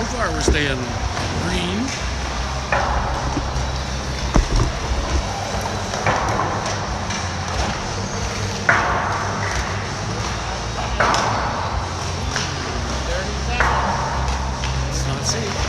So far, we're staying green. It's not safe.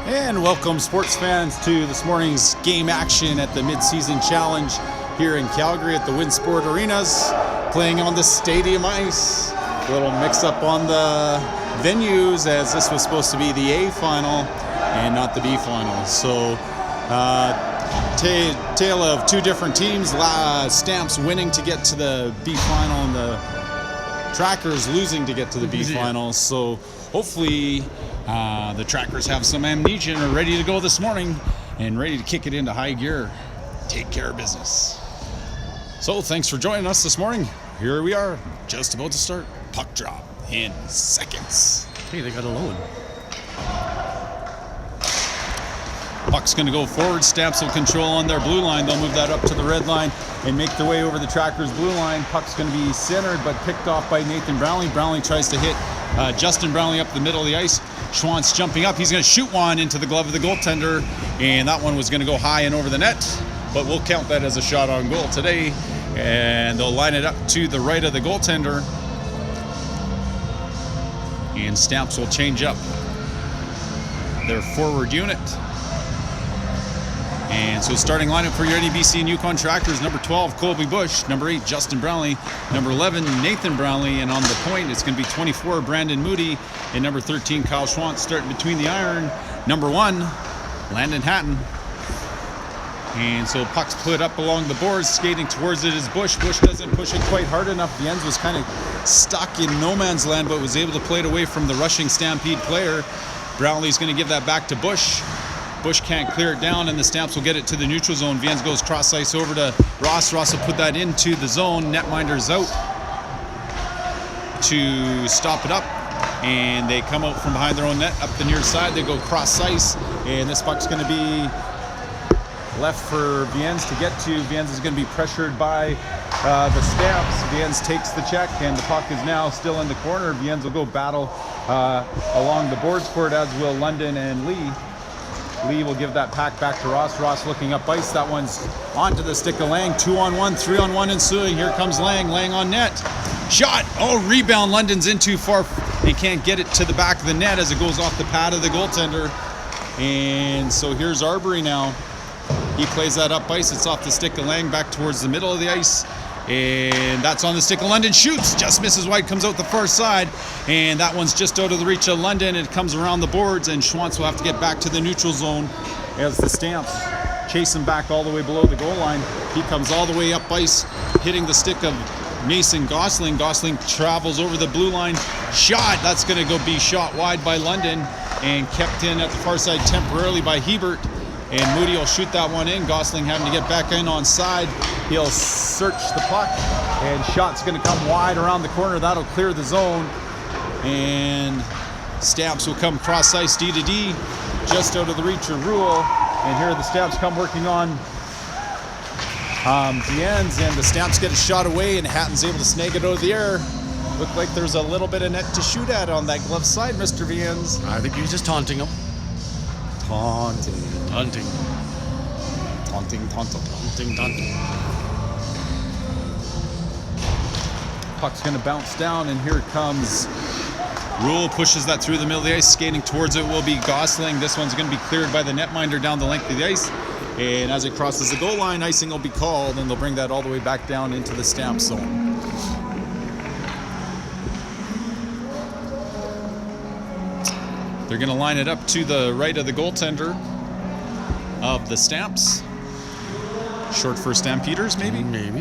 And welcome sports fans to this morning's game action at the Mid-Season Challenge here in Calgary at the WinSport Arenas, playing on the stadium ice. A little mix-up on the venues, as this was supposed to be the A final and not the B final. So tale of two different teams, Stamps winning to get to the B final and the Trackers losing to get to the B final. So hopefully the Trackers have some amnesia and are ready to go this morning and ready to kick it into high gear. Take care of business. So thanks for joining us this morning. Here we are, just about to start. Puck drop in seconds. Hey, they got a load. Puck's going to go forward. Stamps will control on their blue line. They'll move that up to the red line and make their way over the Trackers' blue line. Puck's going to be centered but picked off by Nathan Brownlee. Brownlee tries to hit Justin Brownlee up the middle of the ice. Schwantz jumping up. He's going to shoot one into the glove of the goaltender, and that one was going to go high and over the net, but we'll count that as a shot on goal today, and they'll line it up to the right of the goaltender, and Stamps will change up their forward unit. And so starting lineup for your NEBC and Yukon Trackers: number 12, Colby Bush; number 8, Justin Brownlee; number 11, Nathan Brownlee; and on the point, it's going to be 24, Brandon Moody; and number 13, Kyle Schwantz starting between the iron; number 1, Landon Hatton. And so puck's put up along the boards, skating towards it is Bush. Bush doesn't push it quite hard enough. Jens was kind of stuck in no man's land, but was able to play it away from the rushing Stampede player. Brownlee's going to give that back to Bush. Bush can't clear it down, and the Stamps will get it to the neutral zone. Viens goes cross ice over to Ross. Ross will put that into the zone. Netminder's out to stop it up, and they come out from behind their own net up the near side. They go cross ice, and this puck's going to be left for Viens to get to. Viens is going to be pressured by the Stamps. Viens takes the check, and the puck is now still in the corner. Viens will go battle along the boards for it, as will London and Lee. Lee will give that pack back to Ross. Ross looking up ice. That one's onto the stick of Lang. 2-on-1, 3-on-1 ensuing. Here comes Lang. Lang on net. Shot. Oh, rebound. London's in too far. He can't get it to the back of the net as it goes off the pad of the goaltender. And so here's Arbery now. He plays that up ice. It's off the stick of Lang back towards the middle of the ice. And that's on the stick of London. Shoots, just misses wide, comes out the far side. And that one's just out of the reach of London. It comes around the boards, and Schwantz will have to get back to the neutral zone as the Stamps chase him back all the way below the goal line. He comes all the way up ice, hitting the stick of Mason Gosling. Gosling travels over the blue line. Shot, that's going to be shot wide by London and kept in at the far side temporarily by Hebert. And Moody will shoot that one in. Gosling having to get back in on side. He'll search the puck, and shot's going to come wide around the corner. That'll clear the zone. And Stamps will come cross ice D to D, just out of the reach of Rule. And here the Stamps come working on the ends, and the Stamps get a shot away, and Hatton's able to snag it out of the air. Looked like there's a little bit of net to shoot at on that glove side, Mr. Viennes. I think he was just taunting him. Taunting. Puck's going to bounce down, and here it comes. Rule pushes that through the middle of the ice. Skating towards it will be Gosling. This one's going to be cleared by the netminder down the length of the ice. And as it crosses the goal line, icing will be called, and they'll bring that all the way back down into the Stamp zone. They're going to line it up to the right of the goaltender of the Stamps. Short for Stampeders, maybe? Maybe.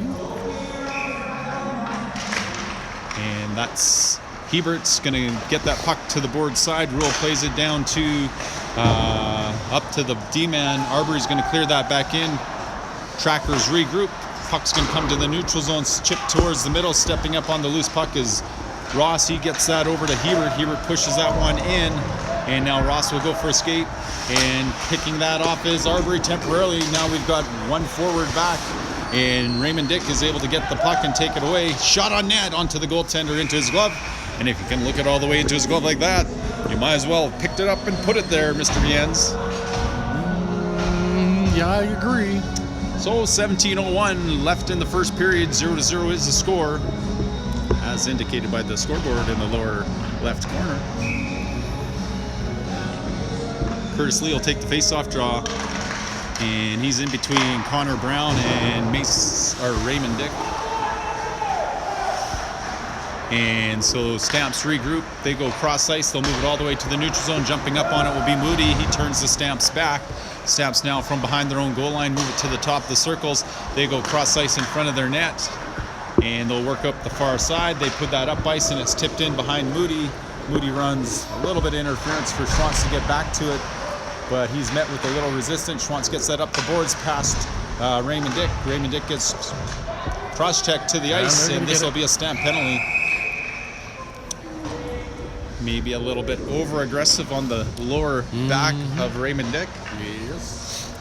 And that's Hebert's going to get that puck to the board side. Rule plays it down to up to the D-man. Arbery's going to clear that back in. Trackers regroup. Puck's going to come to the neutral zone, chip towards the middle. Stepping up on the loose puck is Ross. He gets that over to Hebert. Hebert pushes that one in. And now Ross will go for a skate. And picking that off is Arbery temporarily. Now we've got one forward back. And Raymond Dick is able to get the puck and take it away. Shot on net onto the goaltender into his glove. And if you can look it all the way into his glove like that, you might as well have picked it up and put it there, Mr. Viennes. Yeah, I agree. So 17:01 left in the first period. 0-0 is the score, as indicated by the scoreboard in the lower left corner. Curtis Lee will take the face-off draw, and he's in between Connor Brown and Raymond Dick. And so Stamps regroup. They go cross ice. They'll move it all the way to the neutral zone. Jumping up on it will be Moody. He turns the Stamps back. Stamps now from behind their own goal line move it to the top of the circles. They go cross ice in front of their net, and they'll work up the far side. They put that up ice, and it's tipped in behind Moody. Moody runs a little bit of interference for Schwantz to get back to it, but he's met with a little resistance. Schwantz gets that up the boards past Raymond Dick. Raymond Dick gets cross-checked to the ice, and this will be a Stamp penalty. Maybe a little bit over-aggressive on the lower back of Raymond Dick. Yes.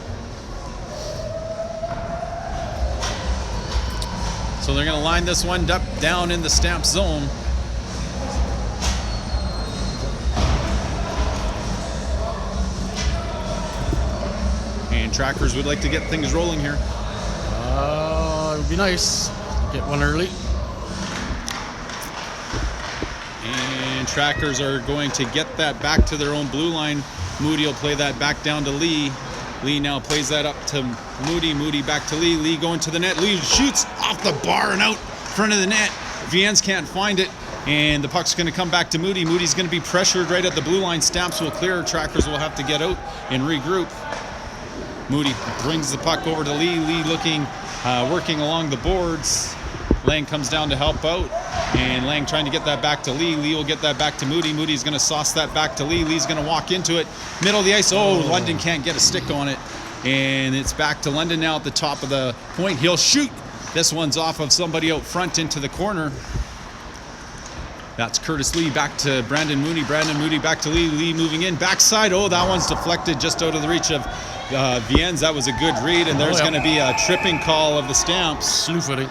So they're going to line this one up down in the Stamp zone. And Trackers would like to get things rolling here. It would be nice. Get one early. And Trackers are going to get that back to their own blue line. Moody will play that back down to Lee. Lee now plays that up to Moody. Moody back to Lee. Lee going to the net. Lee shoots off the bar and out front of the net. Viennes can't find it. And the puck's going to come back to Moody. Moody's going to be pressured right at the blue line. Stamps will clear. Trackers will have to get out and regroup. Moody brings the puck over to Lee. Lee looking, working along the boards. Lang comes down to help out, and Lang trying to get that back to Lee. Lee will get that back to Moody. Moody's going to sauce that back to Lee. Lee's going to walk into it. Middle of the ice. Oh, London can't get a stick on it. And it's back to London now at the top of the point. He'll shoot. This one's off of somebody out front into the corner. That's Curtis Lee back to Brandon Moody. Brandon Moody back to Lee. Lee moving in. Backside. Oh, that one's deflected just out of the reach of Viennes. That was a good read. And there's going to be a tripping call of the Stamps. Slew footing.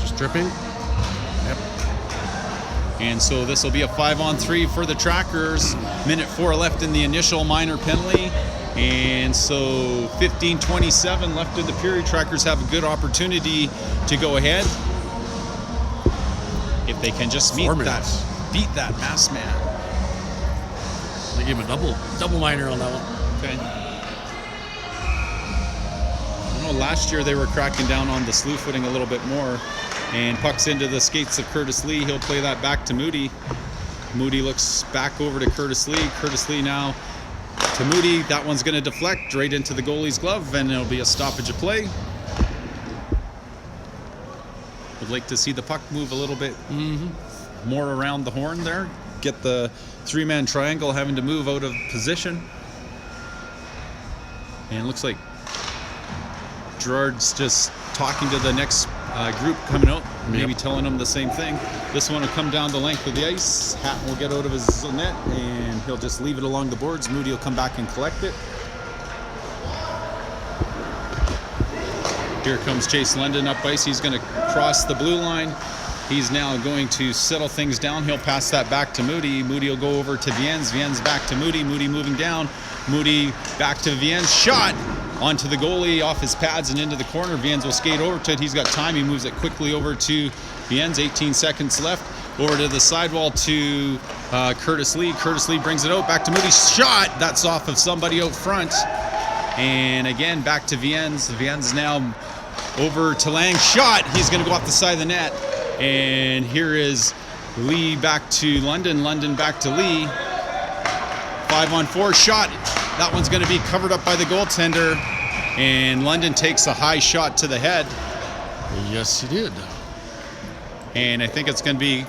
Just tripping. Yep. And so this will be a 5-on-3 for the Trackers. Minute 4 left in the initial minor penalty. And so 15:27 left in the period. Trackers have a good opportunity to go ahead. If they can just beat that mass man. They gave him a double minor on that one. Okay. know, last year they were cracking down on the slew footing a little bit more. And puck's into the skates of Curtis Lee. He'll play that back to Moody. Moody looks back over to Curtis Lee. Curtis Lee now to Moody. That one's going to deflect right into the goalie's glove, and it'll be a stoppage of play. Would like to see the puck move a little bit more around the horn there. Get the three-man triangle having to move out of position. And it looks like Gerard's just talking to the next group coming out, maybe telling them the same thing. This one will come down the length of the ice. Hatton will get out of his net, and he'll just leave it along the boards. Moody will come back and collect it. Here comes Chase London up ice. He's going to cross the blue line. He's now going to settle things down. He'll pass that back to Moody. Moody will go over to Viens. Viens back to Moody. Moody moving down. Moody back to Viens. Shot onto the goalie off his pads and into the corner. Viens will skate over to it. He's got time. He moves it quickly over to Viens. 18 seconds left. Over to the sidewall to Curtis Lee. Curtis Lee brings it out. Back to Moody. Shot. That's off of somebody out front. And again, back to Viens. Viens now over to Lang. Shot. He's going to go off the side of the net. And here is Lee back to London. London back to Lee. 5-on-4 shot. That one's going to be covered up by the goaltender. And London takes a high shot to the head. Yes, he did. And I think it's going to be,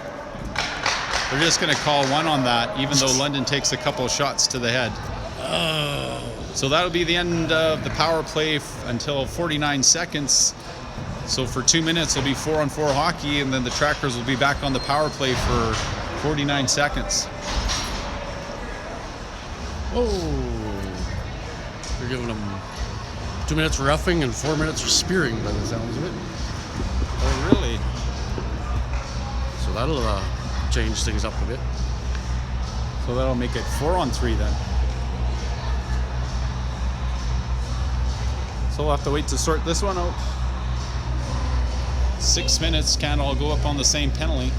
they're just going to call one on that, even though London takes a couple of shots to the head. So that'll be the end of the power play until 49 seconds. So for 2 minutes, it'll be 4-on-4 hockey, and then the Trackers will be back on the power play for 49 seconds. Oh, they're giving them 2 minutes roughing and 4 minutes spearing by the sounds of it. Oh, really? So that'll change things up a bit. So that'll make it 4-on-3 then. So we'll have to wait to sort this one out. 6 minutes, can't all go up on the same penalty.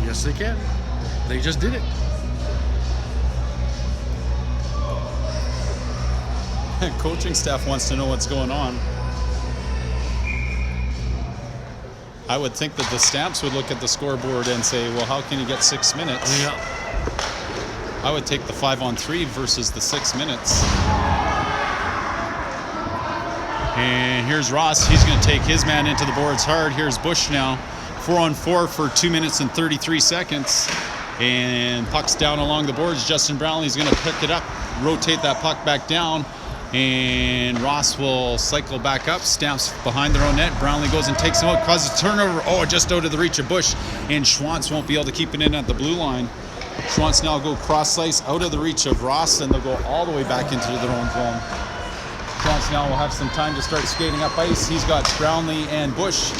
Yes, they can. They just did it. Coaching staff wants to know what's going on. I would think that the Stamps would look at the scoreboard and say, well, how can you get 6 minutes? Yeah. I would take the 5-on-3 versus the 6 minutes. And here's Ross. He's going to take his man into the boards hard. Here's Bush now. 4-on-4 for 2 minutes and 33 seconds. And puck's down along the boards. Justin Brownlee's going to pick it up, rotate that puck back down. And Ross will cycle back up. Stamps behind their own net. Brownlee goes and takes him out, causes a turnover. Oh, just out of the reach of Bush. And Schwantz won't be able to keep it in at the blue line. Schwantz now go cross ice out of the reach of Ross, and they'll go all the way back into their own zone. Schwantz now will have some time to start skating up ice. He's got Brownlee and Bush.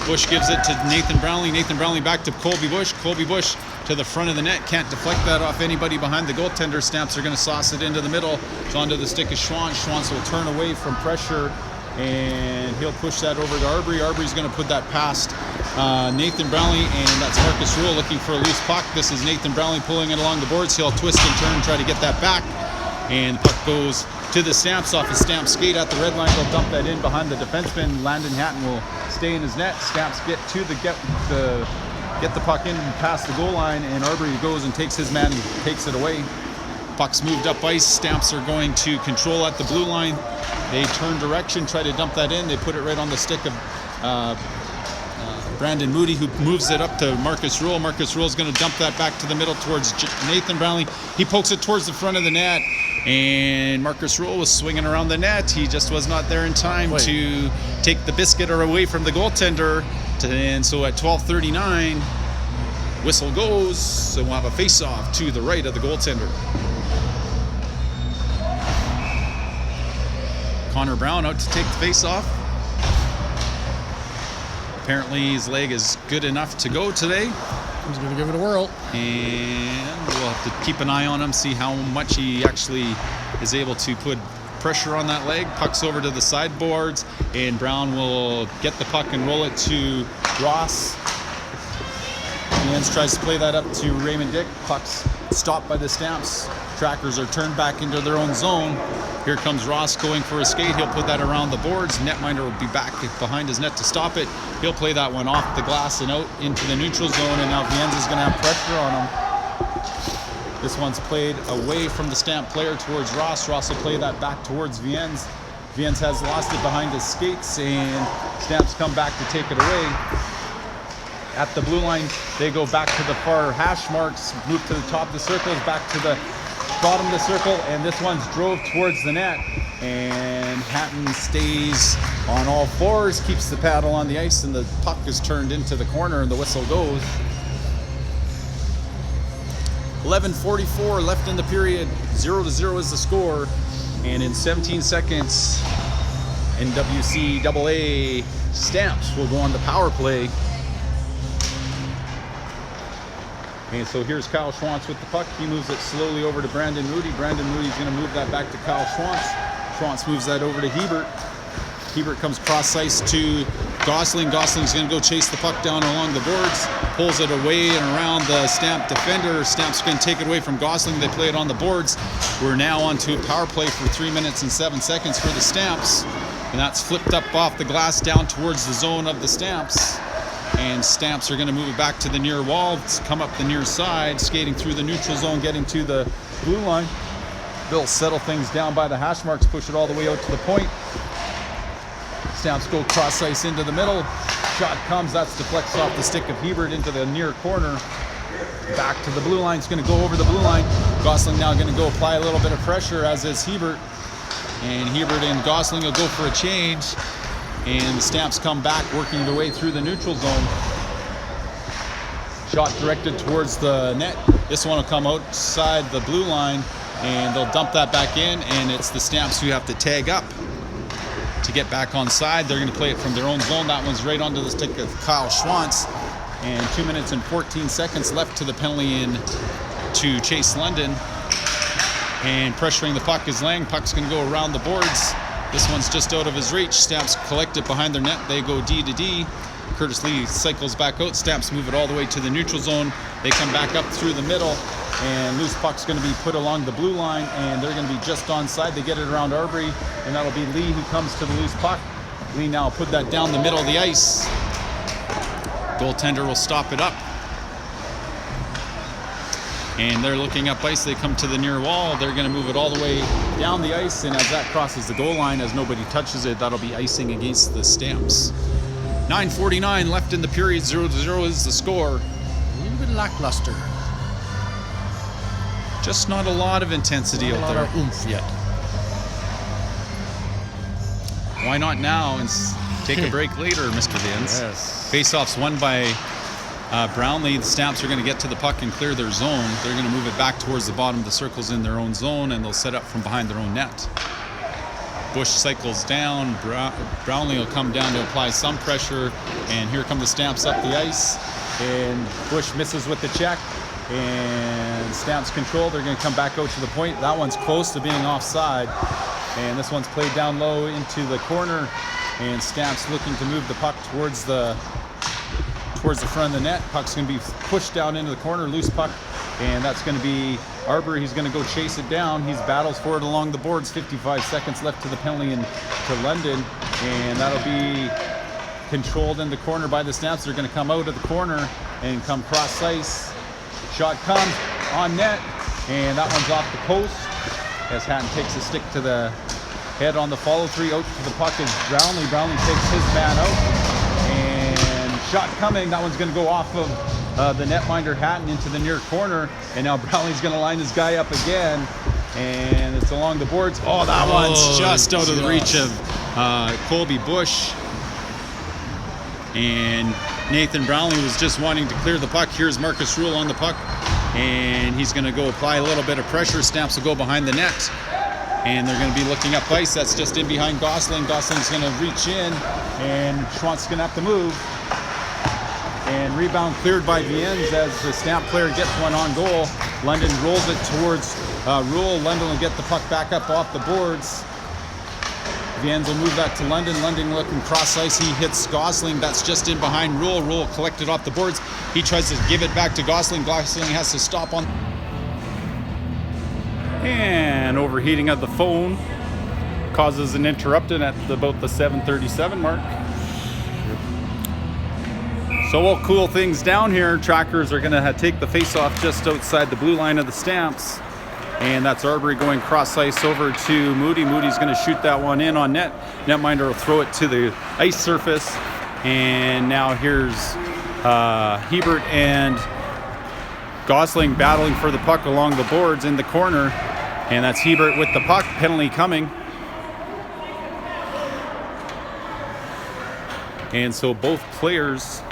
Bush gives it to Nathan Brownlee. Nathan Brownlee back to Colby Bush. Colby Bush to the front of the net. Can't deflect that off anybody behind the goaltender. Stamps are going to sauce it into the middle. It's onto the stick of Schwantz. Schwantz will turn away from pressure, and he'll push that over to Arbery. Arbery's going to put that past Nathan Brownlee, and that's Marcus Rule looking for a loose puck. This is Nathan Brownlee pulling it along the boards. He'll twist and turn and try to get that back. And the puck goes to the Stamps off his Stamps skate at the red line. They'll dump that in behind the defenseman. Landon Hatton will stay in his net. Stamps get the puck in past the goal line, and Arbery goes and takes his man and takes it away. Puck's moved up ice. Stamps are going to control at the blue line. They turn direction, try to dump that in. They put it right on the stick of Brandon Moody, who moves it up to Marcus Rule. Marcus Rule's going to dump that back to the middle towards Nathan Brownlee. He pokes it towards the front of the net, and Marcus Rule was swinging around the net. He just was not there in time to take the biscuit away from the goaltender. And so at 12:39, whistle goes, so we'll have a face-off to the right of the goaltender. Connor Brown out to take the face-off. Apparently his leg is good enough to go today. He's going to give it a whirl. And we'll have to keep an eye on him, see how much he actually is able to put pressure on that leg. Puck's over to the sideboards, and Brown will get the puck and roll it to Ross. Jens tries to play that up to Raymond Dick. Puck's stopped by the Stamps. trackers are turned back into their own zone. Here comes Ross going for a skate. He'll put that around the boards. Netminder will be back behind his net to stop it. He'll play that one off the glass and out into the neutral zone, and now Viennes is going to have pressure on him. This one's played away from the Stamp player towards Ross. Ross will play that back towards Viennes. Viennes has lost it behind his skates, and Stamps come back to take it away. At the blue line, they go back to the far hash marks, move to the top of the circles, back to the bottom of the circle, and this one's drove towards the net. And Hatton stays on all fours, keeps the paddle on the ice, and the puck is turned into the corner, and the whistle goes. 11:44 left in the period. 0-0 is the score. And in 17 seconds, NWCAA Stamps will go on the power play. And so here's Kyle Schwantz with the puck. He moves it slowly over to Brandon Moody. Brandon Moody's going to move that back to Kyle Schwantz. Schwantz moves that over to Hebert. Hebert comes cross ice to Gosling. Gosling's going to go chase the puck down along the boards. Pulls it away and around the Stamp defender. Stamp's going to take it away from Gosling. They play it on the boards. We're now on to a power play for 3 minutes and 7 seconds for the Stamps. And that's flipped up off the glass down towards the zone of the Stamps. And Stamps are going to move it back to the near wall, come up the near side, skating through the neutral zone, getting to the blue line. They'll settle things down by the hash marks, push it all the way out to the point. Stamps go cross ice into the middle. Shot comes, that's deflects off the stick of Hebert into the near corner. Back to the blue line, it's going to go over the blue line. Gosling now going to go apply a little bit of pressure, as is Hebert. And Hebert and Gosling will go for a change. And the Stamps come back, working their way through the neutral zone. Shot directed towards the net. This one will come outside the blue line, and they'll dump that back in, and it's the Stamps who have to tag up to get back on side. They're going to play it from their own zone. That one's right onto the stick of Kyle Schwantz. And 2 minutes and 14 seconds left to the penalty in to Chase London. And pressuring the puck is Lang. Puck's going to go around the boards. This one's just out of his reach. Stamps collect it behind their net. They go D to D. Curtis Lee cycles back out. Stamps move it all the way to the neutral zone. They come back up through the middle, and loose puck's going to be put along the blue line, and they're going to be just onside. They get it around Arbery, and that'll be Lee who comes to the loose puck. Lee now put that down the middle of the ice. Goaltender will stop it up. And they're looking up ice. They come to the near wall. They're going to move it all the way down the ice, and as that crosses the goal line, as nobody touches it, that'll be icing against the Stamps. 9:49 left in the period. 0-0 is the score. A little bit lackluster. Just not a lot of intensity out there. Not a lot of oomph yet. Why not now and take a break later, Mr. Vance? Yes. Face-offs won by Brownlee. The Stamps are going to get to the puck and clear their zone. They're going to move it back towards the bottom of the circles in their own zone, and they'll set up from behind their own net. Bush cycles down. Brownlee will come down to apply some pressure, and here come the Stamps up the ice. And Bush misses with the check, and Stamps control. They're going to come back out to the point. That one's close to being offside, and this one's played down low into the corner, and Stamps looking to move the puck towards the front of the net. Puck's going to be pushed down into the corner, loose puck, and that's going to be Arbery. He's going to go chase it down. He battles for it along the boards. 55 seconds left to the penalty in to London, and that'll be controlled in the corner by the Stamps. They're going to come out of the corner and come cross ice. Shot comes on net, and that one's off the post as Hatton takes a stick to the head on the follow-through. Out to the puck is Brownlee. Brownlee takes his man out, and shot coming. That one's going to go off of the netminder Hatton into the near corner, and now Brownlee's going to line his guy up again, and it's along the boards. Oh, that one's just out of the reach of Colby Bush, and Nathan Brownlee was just wanting to clear the puck. Here's Marcus Rule on the puck, and he's going to go apply a little bit of pressure. Stamps will go behind the net, and they're going to be looking up ice. That's just in behind Gosling. Gosling's going to reach in, and Schwantz going to have to move. And rebound cleared by Viennes as the Stamp player gets one on goal. London rolls it towards Rule. London will get the puck back up off the boards. Viennes will move that to London. London looking cross ice. He hits Gosling. That's just in behind Rule. Rule collected off the boards. He tries to give it back to Gosling. Gosling has to stop on. And overheating of the phone causes an interruption at about the 7:37 mark. So we'll cool things down here. Trackers are going to take the face-off just outside the blue line of the Stamps. And that's Arbery going cross ice over to Moody. Moody's going to shoot that one in on net. Netminder will throw it to the ice surface. And now here's Hebert and Gosling battling for the puck along the boards in the corner. And that's Hebert with the puck. Penalty coming. And so both players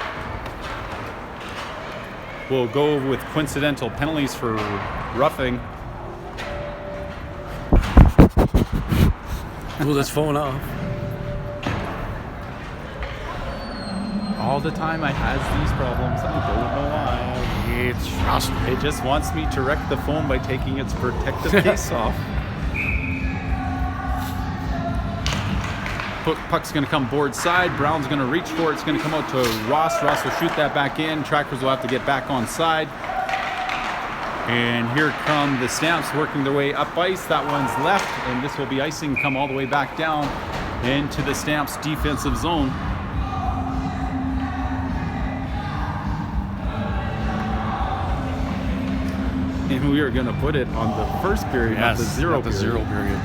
will go with coincidental penalties for roughing. Pull this phone off. All the time I has these problems. I don't know why. It's just It just wants me to wreck the phone by taking its protective case off. Puck's going to come board side. Brown's going to reach for it. It's going to come out to Ross. Ross will shoot that back in. Trackers will have to get back on side. And here come the Stamps working their way up ice. That one's left, and this will be icing, come all the way back down into the Stamps defensive zone. And we are going to put it on the first period, not the zero period.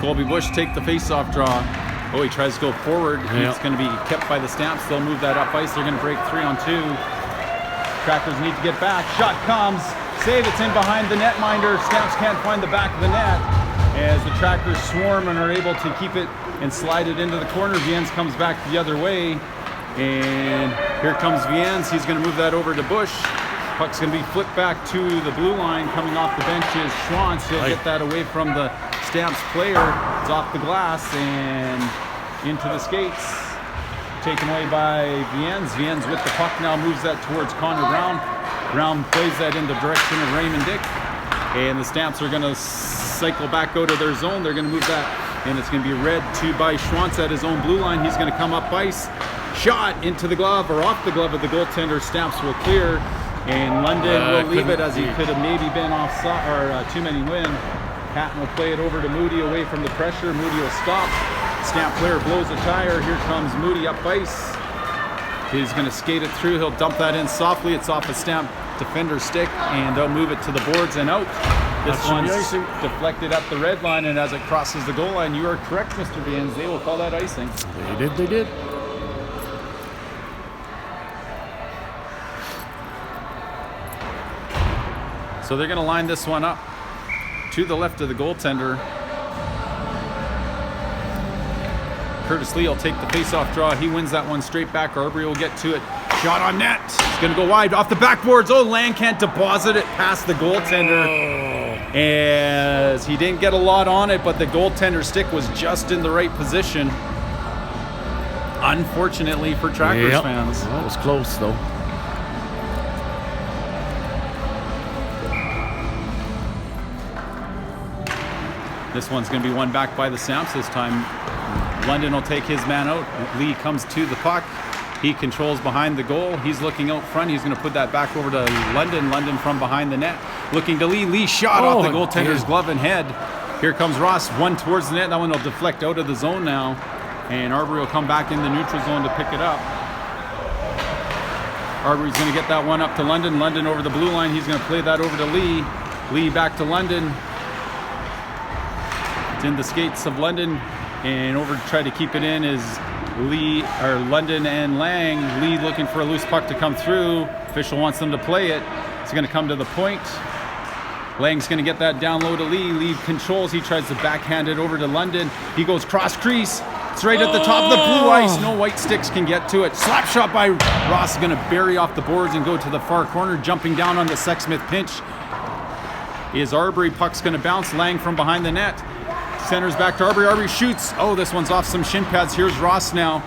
Colby Bush take the face-off draw. Oh, he tries to go forward. Yeah. It's going to be kept by the Stamps. They'll move that up ice. They're going to break 3-on-2. Trackers need to get back. Shot comes. Save. It's in behind the netminder. Stamps can't find the back of the net as the Trackers swarm and are able to keep it and slide it into the corner. Viens comes back the other way. And here comes Viens. He's going to move that over to Bush. Puck's going to be flipped back to the blue line. Coming off the bench is Schwantz. He'll get that away from the Stamps player. It's off the glass and into the skates. Taken away by Viens. Viens with the puck now moves that towards Connor Brown. Brown plays that in the direction of Raymond Dick. And the Stamps are going to cycle back out of their zone. They're going to move that, and it's going to be read to by Schwantz at his own blue line. He's going to come up ice. Shot into the glove or off the glove of the goaltender. Stamps will clear. And London will leave it as he could have maybe been offside or too many win. Patton will play it over to Moody away from the pressure. Moody will stop. Stamp player blows a tire. Here comes Moody up ice. He's going to skate it through. He'll dump that in softly. It's off a Stamp defender's stick, and they'll move it to the boards and out. This one's deflected up the red line, and as it crosses the goal line, you are correct, Mr. Viens. They will call that icing. They did. So they're going to line this one up to the left of the goaltender. Curtis Lee will take the face-off draw. He wins that one straight back. Arbery will get to it. Shot on net. It's going to go wide off the backboards. Oh, Lang can't deposit it past the goaltender. As he didn't get a lot on it, but the goaltender stick was just in the right position. Unfortunately for Trackers fans. Well, it was close, though. This one's going to be won back by the Stamps this time. London will take his man out. Lee comes to the puck. He controls behind the goal. He's looking out front. He's going to put that back over to London. London from behind the net. Looking to Lee. Lee shot off the goaltender's glove and head. Here comes Ross. One towards the net. That one will deflect out of the zone now. And Arbery will come back in the neutral zone to pick it up. Arbery's going to get that one up to London. London over the blue line. He's going to play that over to Lee. Lee back to London. In the skates of London, and over to try to keep it in is London and Lang. Lee looking for a loose puck to come through. Official wants them to play it. It's going to come to the point. Lang's going to get that down low to Lee. Lee controls. He tries to backhand it over to London. He goes cross crease. It's right at the top of the blue ice. No white sticks can get to it. Slap shot by Ross is going to bury off the boards and go to the far corner. Jumping down on the Sexsmith pinch is Arbery. Puck's going to bounce. Lang from behind the net. Centers back to Arbery. Arbery shoots. Oh, this one's off some shin pads. Here's Ross now.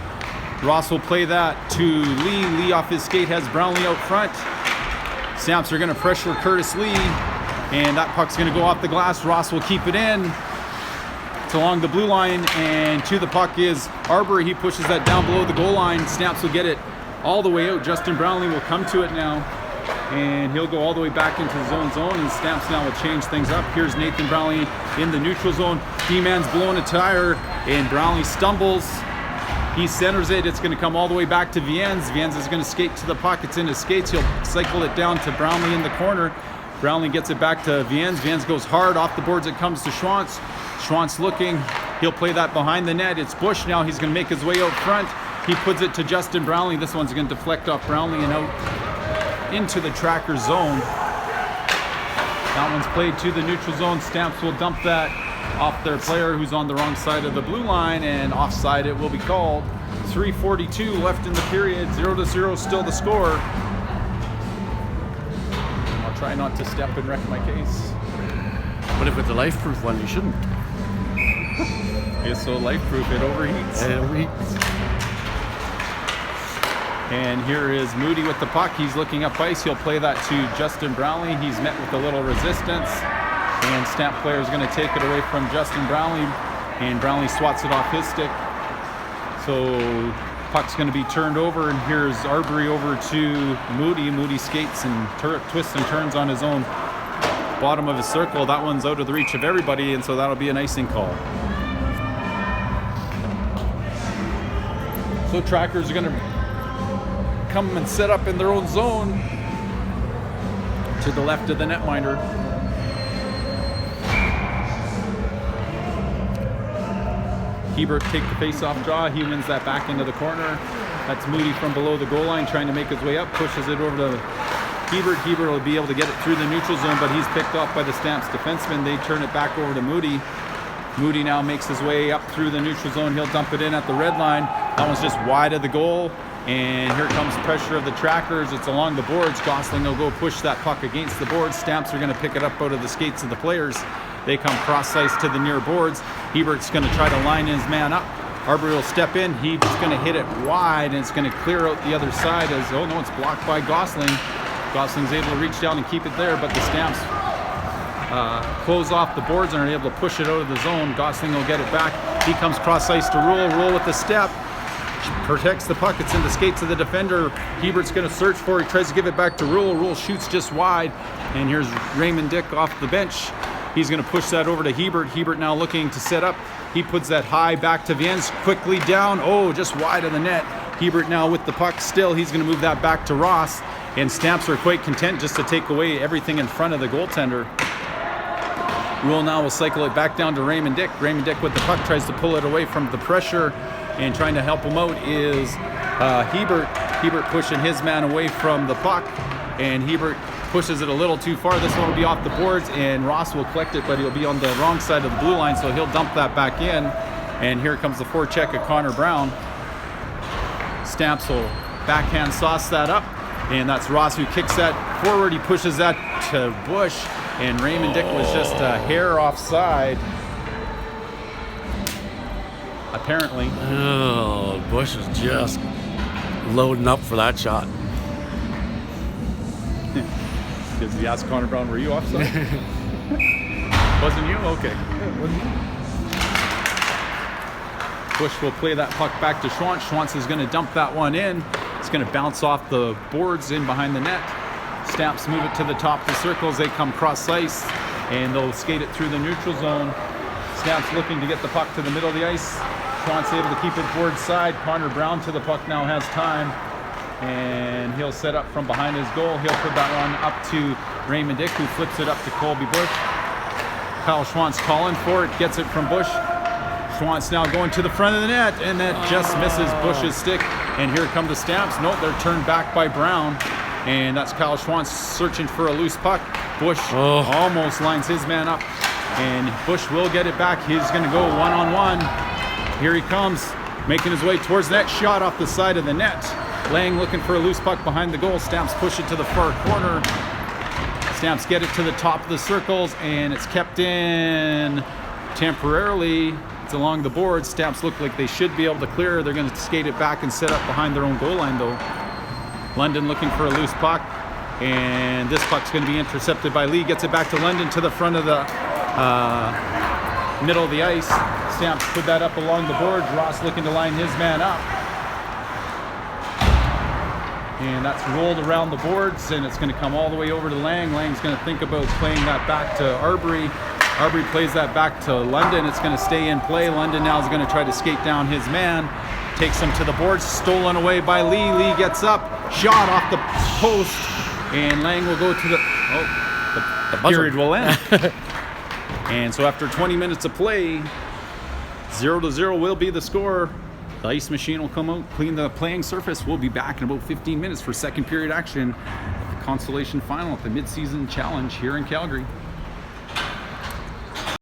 Ross will play that to Lee. Lee off his skate has Brownlee out front. Stamps are going to pressure Curtis Lee. And that puck's going to go off the glass. Ross will keep it in. It's along the blue line. And to the puck is Arbery. He pushes that down below the goal line. Stamps will get it all the way out. Justin Brownlee will come to it now. and he'll go all the way back into his own zone, and Stamps now will change things up. Here's Nathan Brownlee in the neutral zone. D-man's blowing a tire, and Brownlee stumbles. He centers it. It's going to come all the way back to Viennes. Viennes is going to skate to the puck. It's in his skates. He'll cycle it down to Brownlee in the corner. Brownlee gets it back to Viennes. Viennes goes hard. Off the boards it comes to Schwantz. Schwantz looking. He'll play that behind the net. It's Bush now. He's going to make his way out front. He puts it to Justin Brownlee. This one's going to deflect off Brownlee and out into the tracker zone. That one's played to the neutral zone. Stamps will dump that off their player who's on the wrong side of the blue line, and offside it will be called. 3:42 left in the period, 0-0 still the score. I'll try not to step and wreck my case. But if it's a life-proof one, you shouldn't. It's so life-proof, it overheats. It overheats. And here is Moody with the puck. He's looking up ice. He'll play that to Justin Brownlee. He's met with a little resistance. And Stamp player is going to take it away from Justin Brownlee, and Brownlee swats it off his stick. So puck's going to be turned over, and here's Arbery over to Moody. Moody skates and twists and turns on his own bottom of his circle. That one's out of the reach of everybody, and so that'll be an icing call. So Trackers are going to come and set up in their own zone to the left of the netminder. Hebert take the face-off draw. He wins that back into the corner. That's Moody from below the goal line trying to make his way up. Pushes it over to Hebert. Hebert will be able to get it through the neutral zone, but he's picked off by the Stamps defenseman. They turn it back over to Moody. Moody now makes his way up through the neutral zone. He'll dump it in at the red line. That one's just wide of the goal. And here comes pressure of the Trackers. It's along the boards. Gosling will go push that puck against the boards. Stamps are going to pick it up out of the skates of the players. They come cross-ice to the near boards. Hebert's going to try to line his man up. Arbery will step in. He's going to hit it wide, and it's going to clear out the other side as, oh no, it's blocked by Gosling. Gosling's able to reach down and keep it there, but the Stamps close off the boards and are able to push it out of the zone. Gosling will get it back. He comes cross-ice to Rule. Rule with the step. Protects the puck. It's in the skates of the defender. Hebert's going to search for it. He tries to give it back to Rule. Rule shoots just wide. And here's Raymond Dick off the bench. He's going to push that over to Hebert. Hebert now looking to set up. He puts that high back to Viennes. Quickly down. Oh, just wide of the net. Hebert now with the puck still. He's going to move that back to Ross. And Stamps are quite content just to take away everything in front of the goaltender. Rule now will cycle it back down to Raymond Dick. Raymond Dick with the puck tries to pull it away from the pressure. And trying to help him out is Hebert. Hebert pushing his man away from the puck. And Hebert pushes it a little too far. This one will be off the boards, and Ross will collect it, but he'll be on the wrong side of the blue line, so he'll dump that back in. And here comes the forecheck of Connor Brown. Stamps will backhand sauce that up, and that's Ross who kicks that forward. He pushes that to Bush, and Raymond Dick was just a hair offside. Apparently. Oh, Bush is just loading up for that shot. Because he asked Connor Brown, were you offside? Wasn't you? Okay. Yeah, wasn't you? Bush will play that puck back to Schwantz. Schwantz is going to dump that one in. It's going to bounce off the boards in behind the net. Stamps move it to the top of the circles. They come cross ice, and they'll skate it through the neutral zone. Stamps looking to get the puck to the middle of the ice. Schwantz able to keep it board side. Connor Brown to the puck now has time. And he'll set up from behind his goal. He'll put that one up to Raymond Dick, who flips it up to Colby Bush. Kyle Schwantz calling for it, gets it from Bush. Schwantz now going to the front of the net, and that just misses Bush's stick. And here come the Stamps. Nope, they're turned back by Brown. And that's Kyle Schwantz searching for a loose puck. Bush almost lines his man up, and Bush will get it back. He's going to go one-on-one. Here he comes, making his way towards that shot off the side of the net. Lang looking for a loose puck behind the goal. Stamps push it to the far corner. Stamps get it to the top of the circles, and it's kept in temporarily. It's along the board. Stamps look like they should be able to clear. They're going to skate it back and set up behind their own goal line, though. London looking for a loose puck, and this puck's going to be intercepted by Lee. Gets it back to London to the front of the middle of the ice. Stamps put that up along the board. Ross looking to line his man up. And that's rolled around the boards, and it's going to come all the way over to Lang. Lang's going to think about playing that back to Arbery. Arbery plays that back to London. It's going to stay in play. London now is going to try to skate down his man. Takes him to the boards, stolen away by Lee. Lee gets up, shot off the post, and Lang will go to the period will end. And so after 20 minutes of play, 0-0 will be the score. The ice machine will come out, clean the playing surface. We'll be back in about 15 minutes for second period action at the Constellation Final at the Mid-Season Challenge here in Calgary.